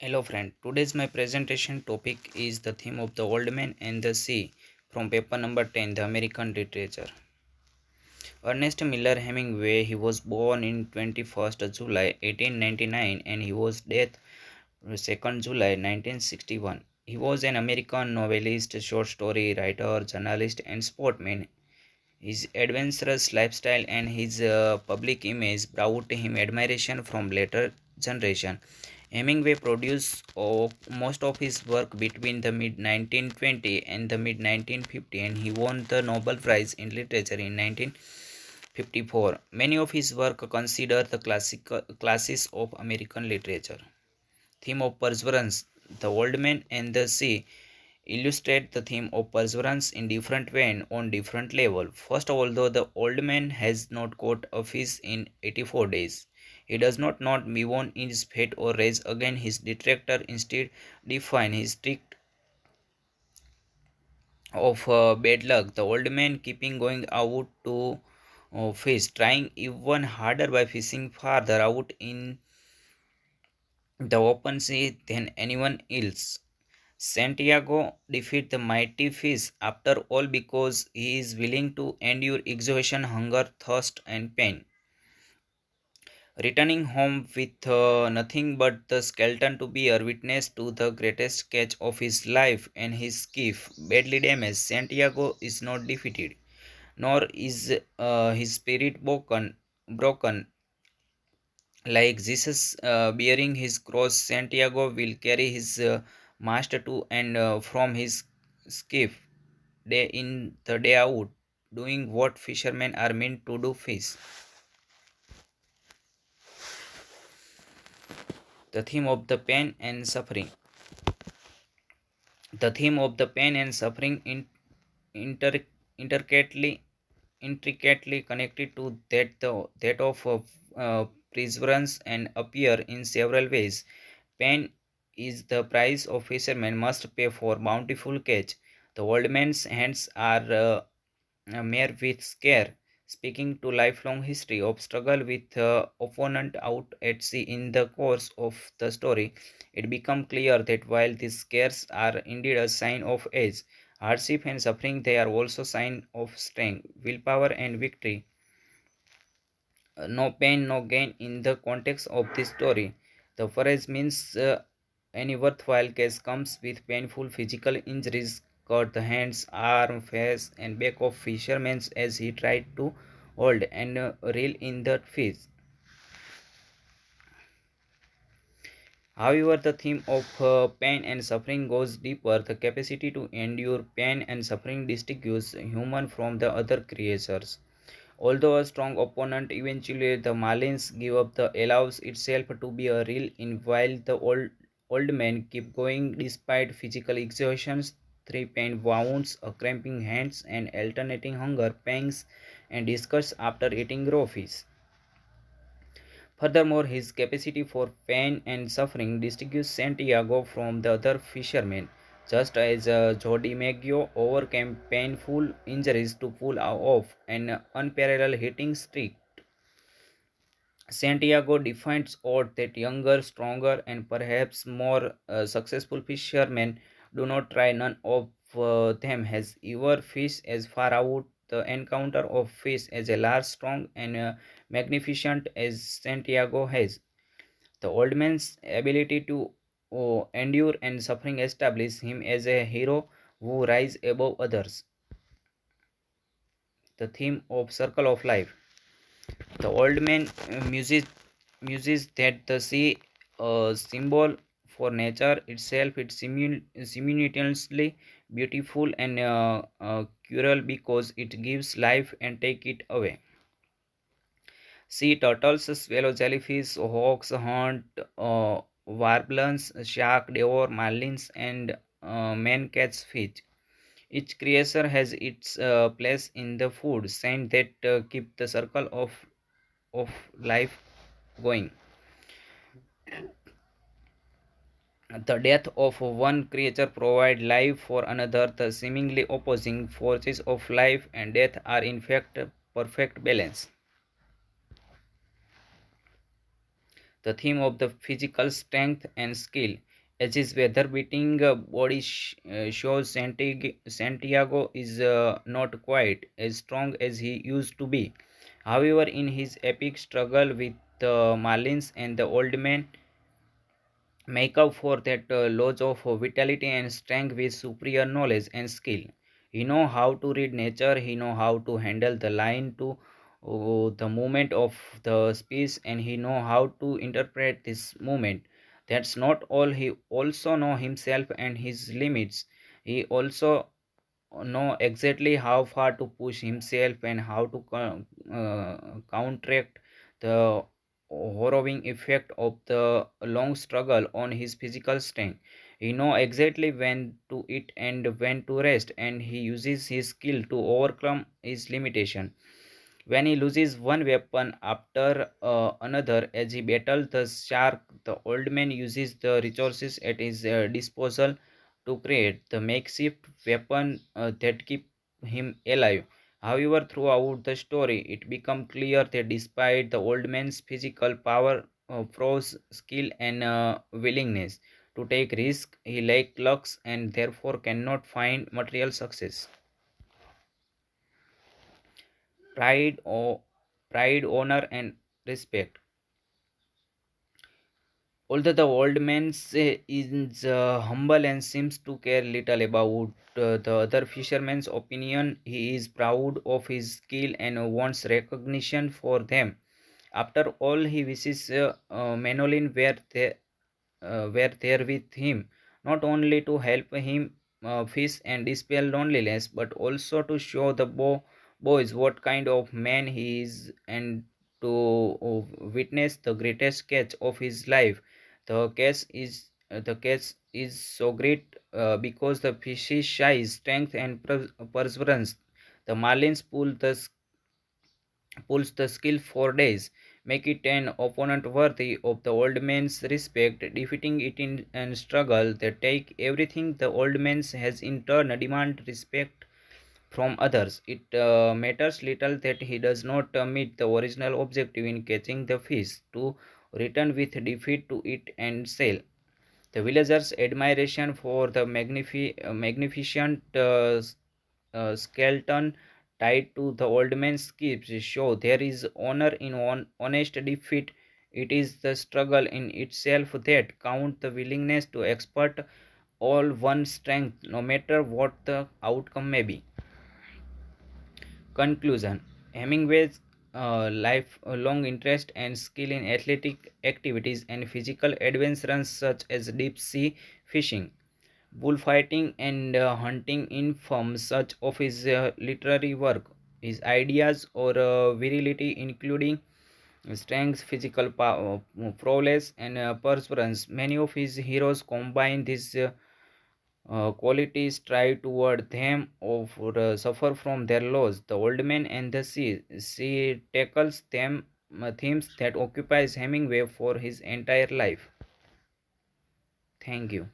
Hello friend, today's my presentation topic is the theme of the old man and the sea from paper number 10, the American literature. Ernest Miller Hemingway, he was born in 21st July 1899 and he was dead 2nd July 1961. He was an American novelist, short story writer, journalist and sportsman. His adventurous lifestyle and his public image brought him admiration from later generation. Hemingway produced most of his work between the mid 1920 and the mid 1950 and he won the Nobel Prize in Literature in 1954. Many of his work are considered the classes of American literature. Theme of perseverance. The Old Man and the Sea illustrate the theme of perseverance in different way and on different level. First, although the old man has not caught a fish in 84 days, he does not move on in his fate or raise again his detractor. Instead, define his trick of bad luck. The old man keeping going out to fish, trying even harder by fishing farther out in the open sea than anyone else. Santiago defeats the mighty fish after all because he is willing to endure exhaustion, hunger, thirst, and pain. Returning home with nothing but the skeleton to bear witness to the greatest catch of his life and his skiff badly damaged, Santiago is not defeated, nor is his spirit broken. Like Jesus bearing his cross, Santiago will carry his master to and from his skiff day in the day out, doing what fishermen are meant to do fish. The theme of the pain and suffering. The theme of the pain and suffering inter, intricately intricately connected to that of perseverance and appear in several ways. Pain is the price of fishermen must pay for bountiful catch. The old man's hands are mere with scare, speaking to lifelong history of struggle with opponent out at sea. In the course of the story, it becomes clear that while these scares are indeed a sign of age, hardship and suffering, they are also sign of strength, willpower and victory. No pain, no gain in the context of this story. The phrase means any worthwhile case comes with painful physical injuries, cut the hands, arm, face, and back of fishermen as he tried to hold and reel in the fish. However, the theme of pain and suffering goes deeper. The capacity to endure pain and suffering distinguishes human from the other creatures. Although a strong opponent, eventually the Marlins give up the allows itself to be a real in while the old men keep going despite physical exhaustions, three pain wounds, a cramping hands, and alternating hunger pangs and disgust after eating raw fish. Furthermore, his capacity for pain and suffering distinguishes Santiago from the other fishermen. Just as Jody Maggio overcame painful injuries to pull off an unparalleled hitting streak, Santiago defines odds that younger, stronger, and perhaps more successful fishermen do not try. None of them has ever fished as far out the encounter of fish as a large, strong, and magnificent as Santiago has. The old man's ability to endure and suffering establish him as a hero who rise above others. The theme of Circle of Life. The old man muses that the sea, a symbol for nature itself, it's simultaneously beautiful and cruel because it gives life and take it away. Sea turtles swallow jellyfish, hawks hunt warblers, shark devour marlins, and men catch fish. Each creature has its place in the food chain that keep the circle of life going. The death of one creature provides life for another. The seemingly opposing forces of life and death are in fact perfect balance. The theme of the physical strength and skill. As his weather-beating body shows, Santiago is not quite as strong as he used to be. However, in his epic struggle with the Marlins and the Old Man, make up for that loss of vitality and strength with superior knowledge and skill. He know how to read nature. He know how to handle the line to the movement of the speech, and he know how to interpret this movement. That's not all. He also know himself and his limits. He also know exactly how far to push himself and how to counteract the harrowing effect of the long struggle on his physical strength. He know exactly when to eat and when to rest, and he uses his skill to overcome his limitation. When he loses one weapon after another as he battles the shark, the old man uses the resources at his disposal to create the makeshift weapon that keep him alive. However, throughout the story, it becomes clear that despite the old man's physical power, prose skill, and willingness to take risk, he lacks luck and therefore cannot find material success. Pride, or pride, honor, and respect. Although the old man is humble and seems to care little about the other fishermen's opinion, he is proud of his skill and wants recognition for them. After all, he wishes Manolin were there with him, not only to help him fish and dispel loneliness, but also to show the boys what kind of man he is and to witness the greatest catch of his life. The catch is so great because the fish's size, strength, and perseverance. The marlins pulls the skill for days, make it an opponent worthy of the old man's respect, defeating it in a struggle that take everything the old man has in turn demand respect from others. It matters little that he does not meet the original objective in catching the fish, to return with defeat to eat and sell. The villagers' admiration for the magnificent skeleton tied to the old man's skips show there is honor in honest defeat. It is the struggle in itself that count, the willingness to expert all one's strength, no matter what the outcome may be. Conclusion. Hemingway's lifelong interest and skill in athletic activities and physical adventures such as deep sea fishing, bullfighting, and hunting inform such of his literary work. His ideas or virility, including strength, physical power, prowess, and perseverance. Many of his heroes combine these qualities, strive toward them, or suffer from their loss. The Old Man and the Sea. Sea tackles them themes that occupies Hemingway for his entire life. Thank you.